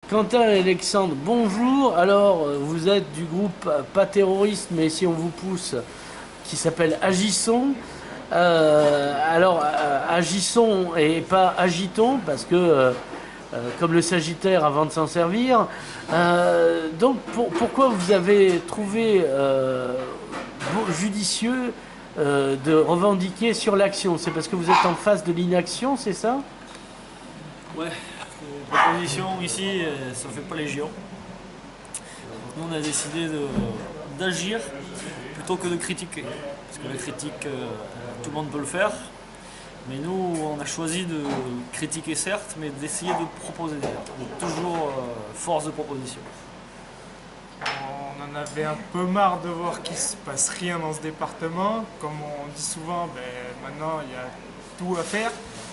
Quentin et Alexandre, bonjour. Alors, vous êtes du groupe pas terroriste, mais si on vous pousse, qui s'appelle Agissons. Agissons et pas agitons, parce que, comme le Sagittaire avant de s'en servir. Donc, pourquoi vous avez trouvé judicieux de revendiquer sur l'action? C'est parce que vous êtes en face de l'inaction, c'est ça? Ouais, proposition ici, ça fait pas légion. Nous, on a décidé d'agir plutôt que de critiquer. Parce que la critique, tout le monde peut le faire. Mais nous, on a choisi de critiquer certes, mais d'essayer de proposer. On est toujours force de proposition. On en avait un peu marre de voir qu'il ne se passe rien dans ce département. Comme on dit souvent, maintenant il y a tout à faire.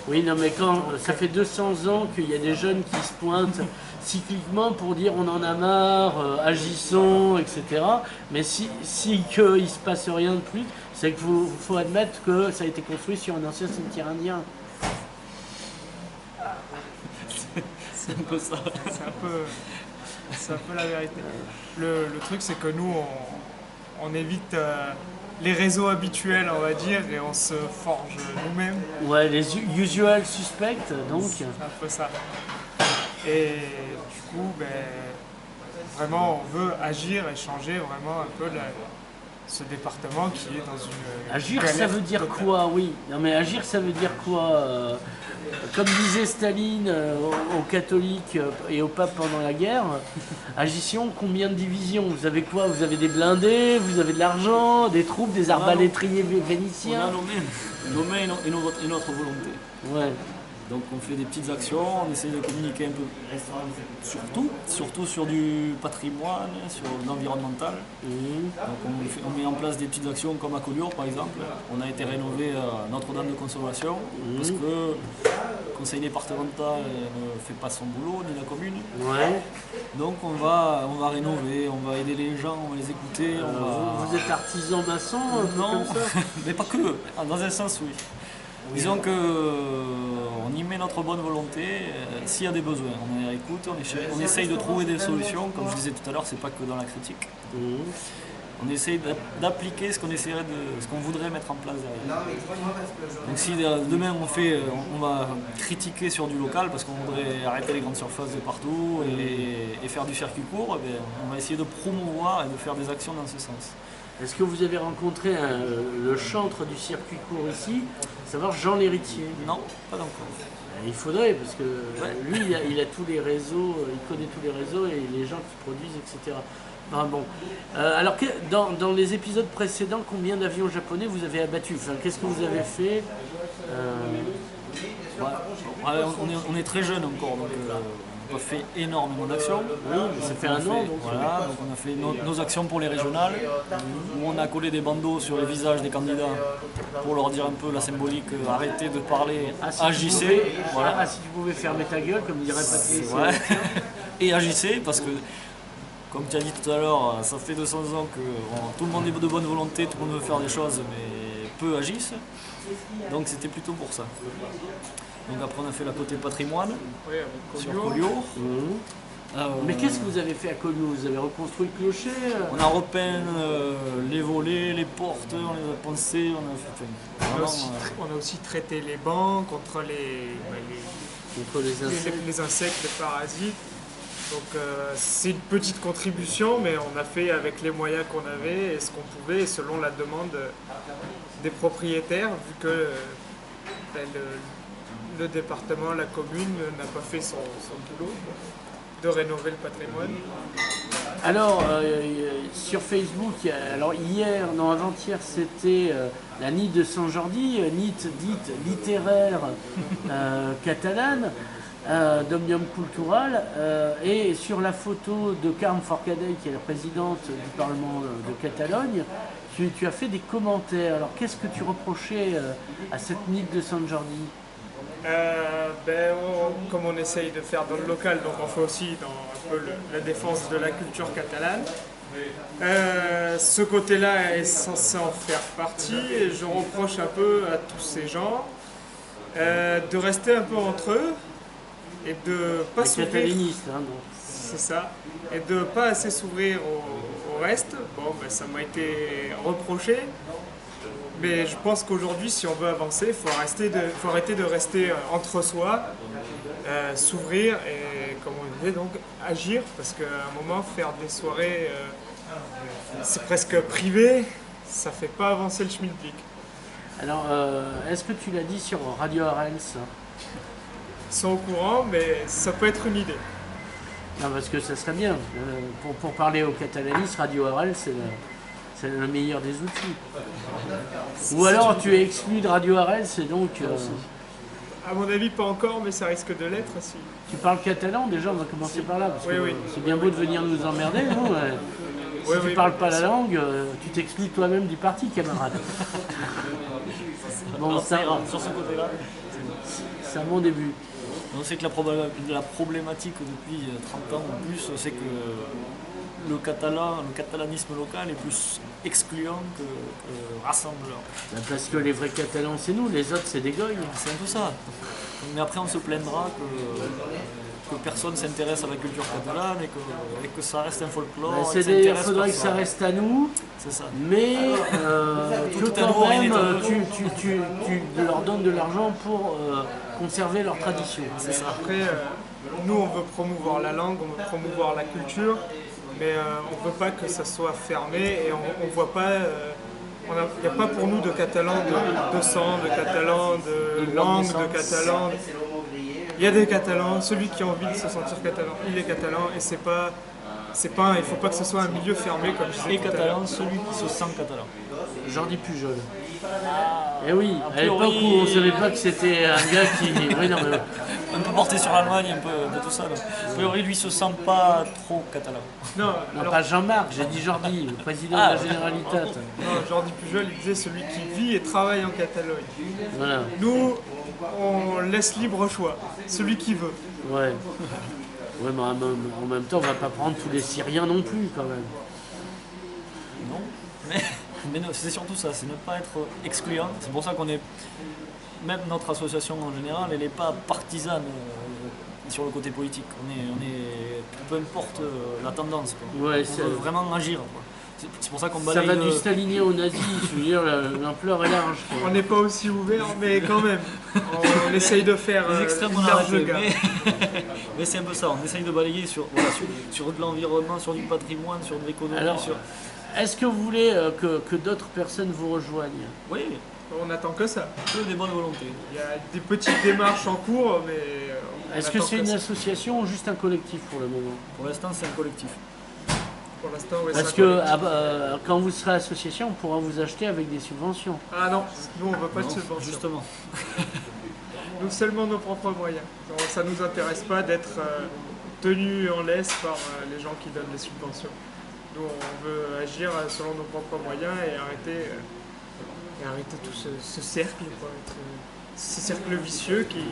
Oui, non, mais quand ça fait 200 ans qu'il y a des jeunes qui se pointent cycliquement pour dire on en a marre, agissons, etc. Mais si qu'il ne se passe rien de plus, c'est qu'il faut admettre que ça a été construit sur un ancien cimetière indien. C'est un peu ça. C'est un peu la vérité. Le truc, c'est que nous, on évite les réseaux habituels, on va dire, et on se forge nous-mêmes. Ouais, les usual suspects, donc. C'est un peu ça. Et du coup, vraiment, on veut agir et changer vraiment un peu ce département qui est dans une Agir, ça galère veut dire totale. quoi? Oui. Non, mais agir, ça veut dire quoi? Comme disait Staline aux catholiques et au pape pendant la guerre, agissons, combien de divisions? Vous avez quoi? Vous avez des blindés, vous avez de l'argent, des troupes, des arbalétriers On vénitiens? a nos mains et notre volonté. Ouais. Donc on fait des petites actions, on essaie de communiquer un peu surtout sur du patrimoine, sur l'environnemental. Mhm. Donc on met en place des petites actions comme à Collioure par exemple. On a été rénové Notre-Dame de Consolation parce que le conseil départemental ne fait pas son boulot, ni la commune. Ouais. Donc on va rénover, on va aider les gens, on va les écouter. Vous êtes artisan maçon, un truc Non, comme ça? mais pas que, dans un sens oui. Disons que on y met notre bonne volonté, s'il y a des besoins, on les écoute, on essaye de trouver des solutions, comme je disais tout à l'heure, c'est pas que dans la critique. Mhm. On essaye d'appliquer ce qu'on voudrait mettre en place derrière. Donc si demain on va critiquer sur du local parce qu'on voudrait arrêter les grandes surfaces de partout et faire du circuit court, on va essayer de promouvoir et de faire des actions dans ce sens. Est-ce que vous avez rencontré le chantre du circuit court ici, à savoir Jean l'Héritier? Non, pas encore. Il faudrait, parce que Ouais. lui, il a tous les réseaux, il connaît tous les réseaux et les gens qui produisent, etc. Ah bon. Alors, dans les épisodes précédents, combien d'avions japonais vous avez abattus? Enfin, qu'est-ce que vous avez fait? Ouais, on est très jeune encore, donc on n'a pas fait énormément d'actions. Oui, mais ça fait un an, donc. Voilà, donc on a fait nos actions pour les régionales, où on a collé des bandeaux sur les visages des candidats pour leur dire un peu la symbolique, arrêtez de parler, Si tu agissez. pouvais, Voilà. si tu pouvais fermer ta gueule, comme dirait Patrice. Ouais. Et agissez, parce que, comme tu as dit tout à l'heure, ça fait 200 ans que tout le monde est de bonne volonté, tout le monde veut faire des choses, mais peu agissent. Donc c'était plutôt pour ça. Donc après on a fait la côté patrimoine Oui, avec sur Collioure. Collioure. Mais qu'est-ce que vous avez fait à Collioure? Vous avez reconstruit le clocher? On a repeint les volets, les portes, on les a poncés, on a fait. On a aussi traité les bancs contre Contre les insectes? les insectes, les parasites. Donc c'est une petite contribution, mais on a fait avec les moyens qu'on avait et ce qu'on pouvait, et selon la demande des propriétaires, vu que le département, la commune n'a pas fait son boulot de rénover le patrimoine. Alors, sur Facebook, alors hier, non avant-hier, c'était la NIT de Sant Jordi, NIT dite littéraire catalane, d'Òmnium Cultural, et sur la photo de Carme Forcadell, qui est la présidente du Parlement de Catalogne, tu as fait des commentaires. Alors, qu'est-ce que tu reprochais à cette NIT de Sant Jordi? Comme on essaye de faire dans le local, donc on fait aussi dans un peu la défense de la culture catalane. Ce côté-là est censé en faire partie et je reproche un peu à tous ces gens de rester un peu entre eux et de pas Les s'ouvrir. catalanistes, hein, donc. c'est ça. Et de ne pas assez s'ouvrir au reste. Bon, ben, ça m'a été reproché. Mais je pense qu'aujourd'hui, si on veut avancer, il faut arrêter de rester entre soi, s'ouvrir et, comme on disait, donc agir. Parce qu'à un moment, faire des soirées, c'est presque privé, ça fait pas avancer le schmilblick. Alors, est-ce que tu l'as dit sur Radio Arels? Ils sont au courant, mais ça peut être une idée. Non, parce que ça serait bien. Pour parler aux catalanistes, Radio Arels, c'est le meilleur des outils. Ou alors tu es exclu de Radio Arels et donc... À mon avis, pas encore, mais ça risque de l'être aussi. Tu parles catalan déjà, on va commencer par là. Parce que Oui. c'est bien beau de venir nous emmerder, non? Si tu parles pas la langue, tu t'exclus toi-même du parti, camarade. Bon, Alors, ça, sur ce côté-là, c'est un bon début. on sait que la problématique depuis 30 ans ou plus, c'est que le catalanisme local est plus excluant que rassembleur. Ben, parce que les vrais catalans, c'est nous, les autres, c'est des goyes. C'est un peu ça. Mais après, on se plaindra que personne ne s'intéresse à la culture catalane et que ça reste un folklore. Ben, il faudrait que ça reste à nous, C'est ça. mais que Tout à quand nous, même, rien tu leur donnes de l'argent pour conserver leur tradition. C'est ça. Après, nous, on veut promouvoir la langue, on veut promouvoir la culture, mais on ne veut pas que ça soit fermé et on voit pas... Il n'y a pas pour nous de catalans de sang, de catalans de langue, de catalans. Il y a des catalans, celui qui a envie de se sentir catalan, il est catalan et il ne faut pas que ce soit un milieu fermé comme je disais Et tout à l'heure. catalan, celui qui se sent catalan. Jordi Pujol. Eh oui, a à l'époque priori- où on savait pas que c'était un gars qui... Oui, non, mais... Un peu porté sur l'Allemagne, un peu de tout ça. Donc. A priori, lui, se sent pas trop catalan. Non, Non, alors, pas Jean-Marc, j'ai dit Jordi, le président Ah, de la Généralitat. non, Jordi Pujol, il disait celui qui vit et travaille en Catalogne. Voilà, Nous, on laisse libre choix, celui qui veut. ouais. Ouais, mais en même temps, on va pas prendre tous les Syriens non plus, quand même. Non. Mais non, c'est surtout ça, c'est ne pas être excluant. C'est pour ça qu'on est. Même notre association en général, elle n'est pas partisane sur le côté politique. On est peu importe la tendance. Quoi. Ouais, On veut vraiment agir. Quoi. C'est pour ça qu'on Ça balaye. va du stalinien au nazi, je veux dire, l'ampleur est large. quoi. On n'est pas aussi ouvert, mais quand même, on essaye de faire Les extrêmes, on une a large arrêté, gamme. mais c'est un peu ça, on essaye de balayer sur de l'environnement, sur du patrimoine, sur de l'économie. Alors, sur... Est-ce que vous voulez que d'autres personnes vous rejoignent? Oui, On n'attend que ça. que des bonnes volontés. Il y a des petites démarches en cours, mais on Est-ce que attend c'est une ça. association ou juste un collectif pour le moment? Pour l'instant, c'est un collectif. Pour l'instant, ouais, Parce c'est un que collectif. quand vous serez association, on pourra vous acheter avec des subventions. Ah non, nous on veut pas de Non, subvention. justement. Nous seulement nos propres moyens. Donc, ça nous intéresse pas d'être tenus en laisse par les gens qui donnent des subventions. Nous on veut agir selon nos propres moyens et arrêter tout ce cercle, quoi, ce cercle vicieux qui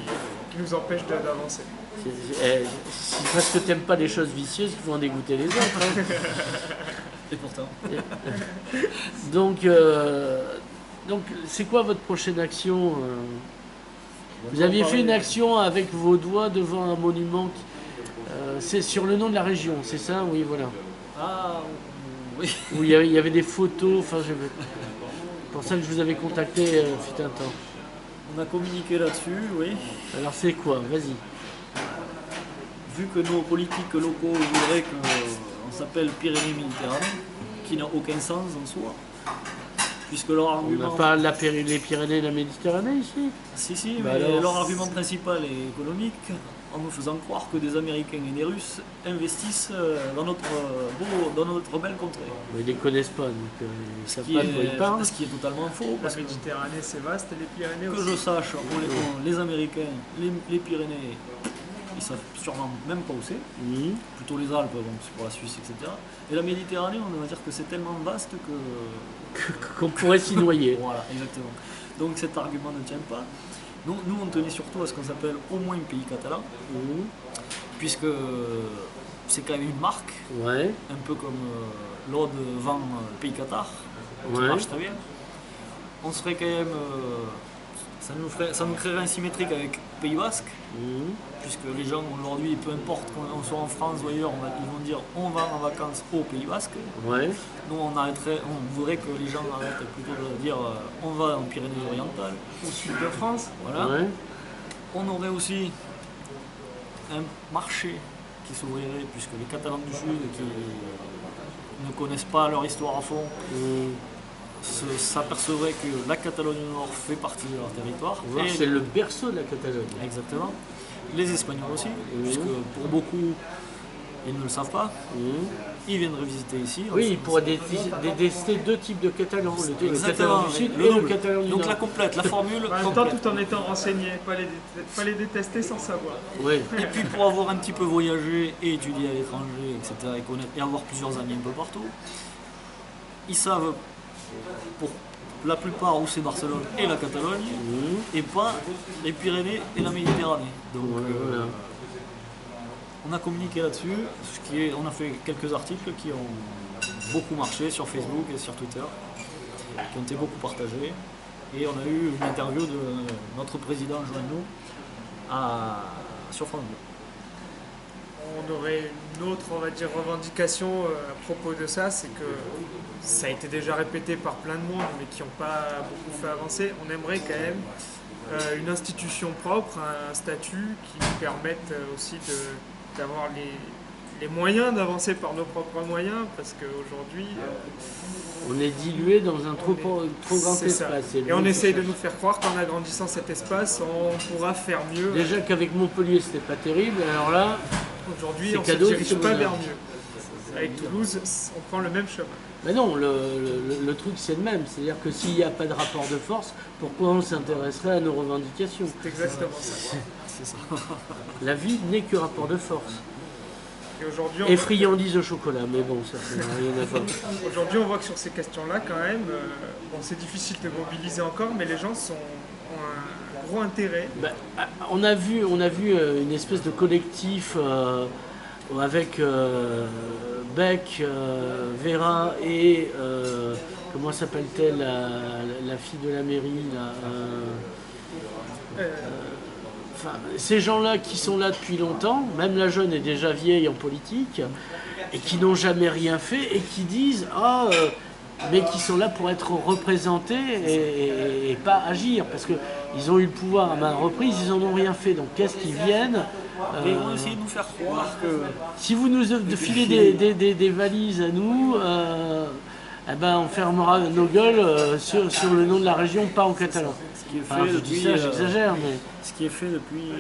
nous empêche d'avancer. Si parce que t'aimes pas les choses vicieuses qu'il faut en dégoûter les autres. hein. Et pourtant. Donc c'est quoi votre prochaine action Vous aviez fait une action avec vos doigts devant un monument. C'est sur le nom de la région, c'est ça? Oui, voilà. Ah, oui. Où il y avait des photos. Enfin, c'est pour ça que je vous avais contacté fut un temps. On a communiqué là-dessus, oui. Alors c'est quoi? Vas-y. Vu que nos politiques locaux voudraient qu'on s'appelle Pyrénées-Méditerranée, qui n'a aucun sens en soi, puisque leur On n'a argument... pas les Pyrénées et la Méditerranée ici? Si, Bah mais alors, leur argument principal est économique, en nous faisant croire que des Américains et des Russes investissent dans notre belle contrée. Mais ils les connaissent pas, donc ils savent pas de quoi ils parlent. Ce qui est totalement faux, La parce que Méditerranée c'est vaste et les Pyrénées que aussi. je sache, les Américains, les Pyrénées, ils savent sûrement même pas où c'est, Mhm. plutôt les Alpes, donc c'est pour la Suisse, etc. Et la Méditerranée, on va dire que c'est tellement vaste que... Qu'on pourrait s'y noyer. Voilà, exactement. Donc cet argument ne tient pas. Nous, on tenait surtout à ce qu'on s'appelle au moins pays catalan, Mhm. puisque c'est quand même une marque, Ouais, un peu comme l'Aude vend pays Qatar, qui Ouais. marche très bien. On serait quand même... ça nous créerait un symétrique avec Pays Basque, Mhm. puisque les gens aujourd'hui, peu importe qu'on soit en France ou ailleurs, ils vont dire on va en vacances au Pays Basque. Ouais. Nous on voudrait que les gens arrêtent plutôt de dire on va en Pyrénées-Orientales. Au sud de France. Voilà. Ouais. On aurait aussi un marché qui s'ouvrirait, puisque les Catalans du Sud qui ne connaissent pas leur histoire à fond Mhm. s'apercevraient que la Catalogne du Nord fait partie de leur territoire. Voir, Et c'est le berceau de la Catalogne. exactement. Les Espagnols aussi, puisque pour beaucoup, ils ne le savent pas. Mhm. Ils viendraient visiter ici. Oui, il pourrait détester deux types de Catalans, le Exactement, Catalan du Sud le et le double. Catalan du Donc Nord. la complète, la formule En même temps, complète. tout en étant renseigné, pas les détester sans savoir. Oui. Et puis pour avoir un petit peu voyagé et étudié à l'étranger, etc., et connaître et avoir plusieurs amis un peu partout, ils savent pour la plupart où c'est Barcelone et la Catalogne, et pas les Pyrénées et la Méditerranée. Donc Voilà. on a communiqué là-dessus, on a fait quelques articles qui ont beaucoup marché sur Facebook et sur Twitter, qui ont été beaucoup partagés. Et on a eu une interview de notre président Joannou sur France Bleu. On aurait une autre, on va dire, revendication à propos de ça, c'est que ça a été déjà répété par plein de monde, mais qui n'ont pas beaucoup fait avancer. On aimerait quand même une institution propre, un statut qui nous permette aussi d'avoir les moyens d'avancer par nos propres moyens, parce qu'aujourd'hui, On est dilué dans un trop grand c'est ça. espace. Et on essaye de nous faire croire qu'en agrandissant cet espace, on pourra faire mieux. Déjà qu'avec Montpellier, c'était pas terrible, alors là, Aujourd'hui, c'est on cadeau, ne se dirige c'est pas bonheur. vers mieux. Avec Toulouse, on prend le même chemin. mais non, le truc c'est le même. C'est-à-dire que s'il n'y a pas de rapport de force, pourquoi on s'intéresserait à nos revendications? C'est exactement ça. C'est ça. La vie n'est que rapport de force. Et aujourd'hui, Et friandise au chocolat, mais bon, ça n'a rien à voir. on voit que sur ces questions-là, quand même, bon, c'est difficile de mobiliser encore, mais les gens ont un gros intérêt. Bah, on a vu une espèce de collectif avec Beck, Vera et comment s'appelle-t-elle la fille de la mairie là, enfin, ces gens-là qui sont là depuis longtemps, même la jeune est déjà vieille en politique, et qui n'ont jamais rien fait et qui disent mais qui sont là pour être représentés et pas agir, parce qu'ils ont eu le pouvoir à maintes reprises, ils n'en ont rien fait. Donc qu'est-ce qu'ils viennent Et ils vont essayer de nous faire croire que Si vous nous filez des valises à nous, eh ben on fermera nos gueules sur le nom de la région, pas en catalan. ce qui est fait Alors, je dis depuis, ça, j'exagère, mais... ce qui est fait depuis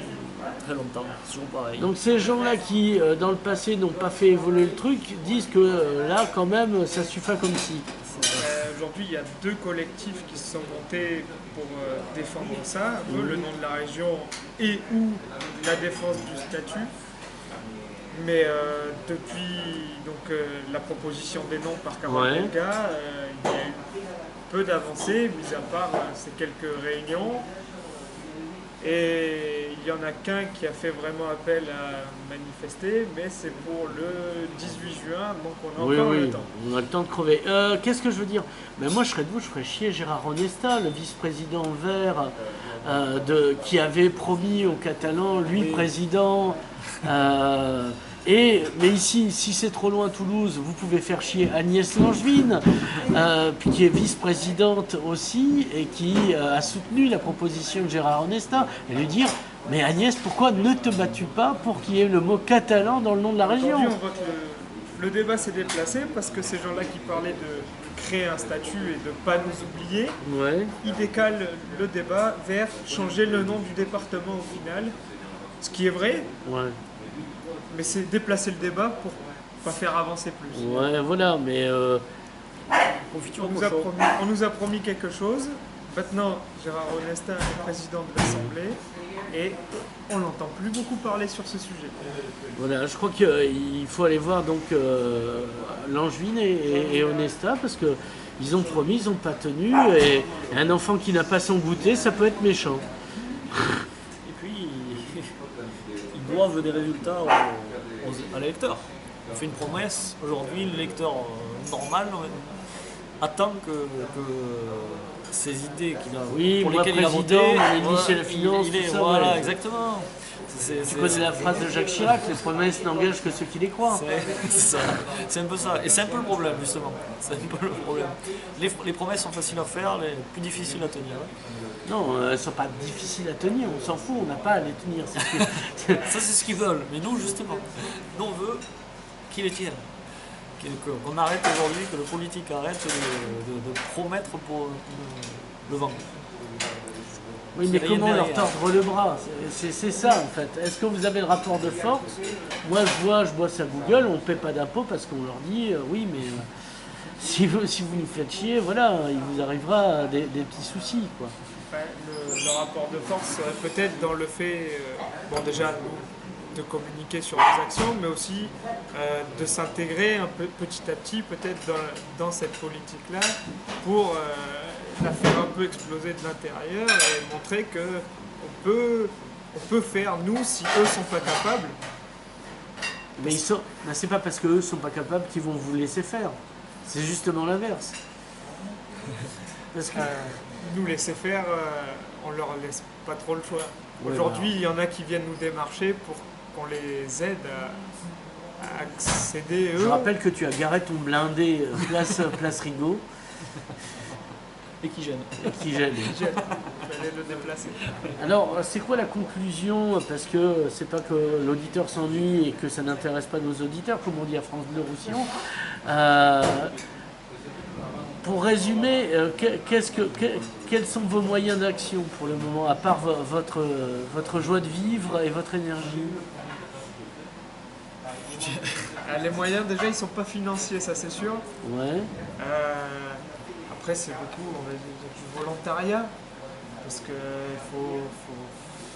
très longtemps, c'est toujours pareil. Donc ces gens-là qui, dans le passé, n'ont pas fait évoluer le truc, disent que là, quand même, ça suffit comme si. Aujourd'hui, il y a deux collectifs qui se sont montés pour défendre ça, un peu le nom de la région et ou la défense du statut. Mais depuis la proposition des noms par Carole Ouais. Delga, il y a eu peu d'avancées, mis à part ces quelques réunions. Et il n'y en a qu'un qui a fait vraiment appel à manifester, mais c'est pour le 18 juin, donc on a encore le temps. On a le temps de crever. Qu'est-ce que je veux dire? Ben moi, je serais de vous, je ferais chier Gérard Onesta, le vice-président vert, qui avait promis aux Catalans, lui président. Mais ici, si c'est trop loin Toulouse, vous pouvez faire chier Agnès Langevin, puis qui est vice-présidente aussi, et qui a soutenu la proposition de Gérard Onesta, et lui dire, mais Agnès, pourquoi ne te bats-tu pas pour qu'il y ait le mot catalan dans le nom de la région? Aujourd'hui, on voit que le débat s'est déplacé parce que ces gens-là qui parlaient de créer un statut et de ne pas nous oublier, Ouais. ils décalent le débat vers changer le nom du département au final, ce qui est vrai, Ouais. mais c'est déplacer le débat pour pas faire avancer plus. Ouais, voilà, mais Confiture On nous a promis quelque chose. Maintenant, Gérard Onesta est président de l'Assemblée et on n'entend plus beaucoup parler sur ce sujet. voilà, je crois qu'il faut aller voir donc Langevin et Onesta, parce que ils ont promis, ils n'ont pas tenu, et un enfant qui n'a pas son goûter, ça peut être méchant. Et puis, ils doivent des résultats à l'électeur. On fait une promesse. Aujourd'hui, l'électeur normal attend que ces idées qu'il a, Oui, pour moi lesquelles il a voté. président, mon ennemi c'est la finance, il est, tout ça, voilà, ouais. exactement. Tu connais la phrase de Jacques Chirac, les promesses n'engagent que ceux qui les croient. C'est un peu ça. Et c'est un peu le problème, justement. C'est un peu le problème. Les promesses sont faciles à faire, les plus difficiles à tenir. Non, elles ne sont pas difficiles à tenir, on s'en fout, on n'a pas à les tenir. Ça, c'est ce qu'ils veulent. Mais nous, justement, nous, on veut qu'ils les tiennent. Qu'on arrête aujourd'hui, que le politique arrête de promettre pour le vent. Oui, mais comment leur tordre le bras? C'est ça en fait. Est-ce que vous avez le rapport de force? Moi je bosse à Google, on ne paie pas d'impôts parce qu'on leur dit oui, mais si vous nous faites chier, voilà, il vous arrivera des petits soucis, quoi. Le rapport de force serait peut-être dans le fait, bon déjà de communiquer sur les actions, mais aussi de s'intégrer un peu petit à petit peut-être dans cette politique-là pour la faire un peu exploser de l'intérieur et montrer on peut faire, nous, si eux sont pas capables. Mais c'est pas parce qu'eux sont pas capables qu'ils vont vous laisser faire. C'est justement l'inverse. Parce que nous laisser faire, on leur laisse pas trop le choix. Ouais, Aujourd'hui, il y en a qui viennent nous démarcher pour qu'on les aide à accéder, eux. Je rappelle que tu as garé ton blindé place Rigaud. Et qui gêne. J'allais le déplacer. Alors, c'est quoi la conclusion? Parce que c'est pas que l'auditeur s'ennuie et que ça n'intéresse pas nos auditeurs, comme on dit à France Bleu Roussillon. Pour résumer, quels sont vos moyens d'action pour le moment, à part votre joie de vivre et votre énergie? Les moyens, déjà, ils sont pas financiers, ça c'est sûr. Ouais. Après, c'est beaucoup, on va dire, du volontariat, parce que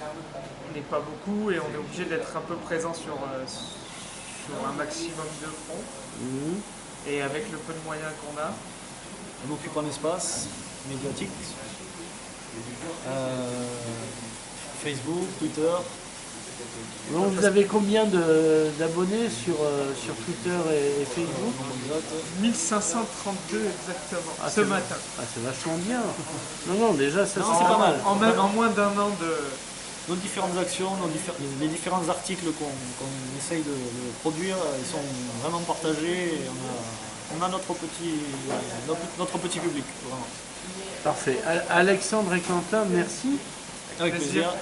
on n'est pas beaucoup et on est obligé d'être un peu présent sur un maximum de fronts. Mmh. Et avec le peu de moyens qu'on a. On occupe un espace médiatique. Facebook, Twitter. Donc, vous avez combien d'abonnés sur Twitter et Facebook? 1532 exactement, ce matin. Ah, c'est vachement bien. Non, déjà, ça Non, c'est pas mal. En moins d'un an de... Nos différentes actions, les différents articles qu'on essaye de produire, ils sont vraiment partagés et on a notre petit public. Vraiment. Parfait. Alexandre et Quentin, merci. Avec plaisir.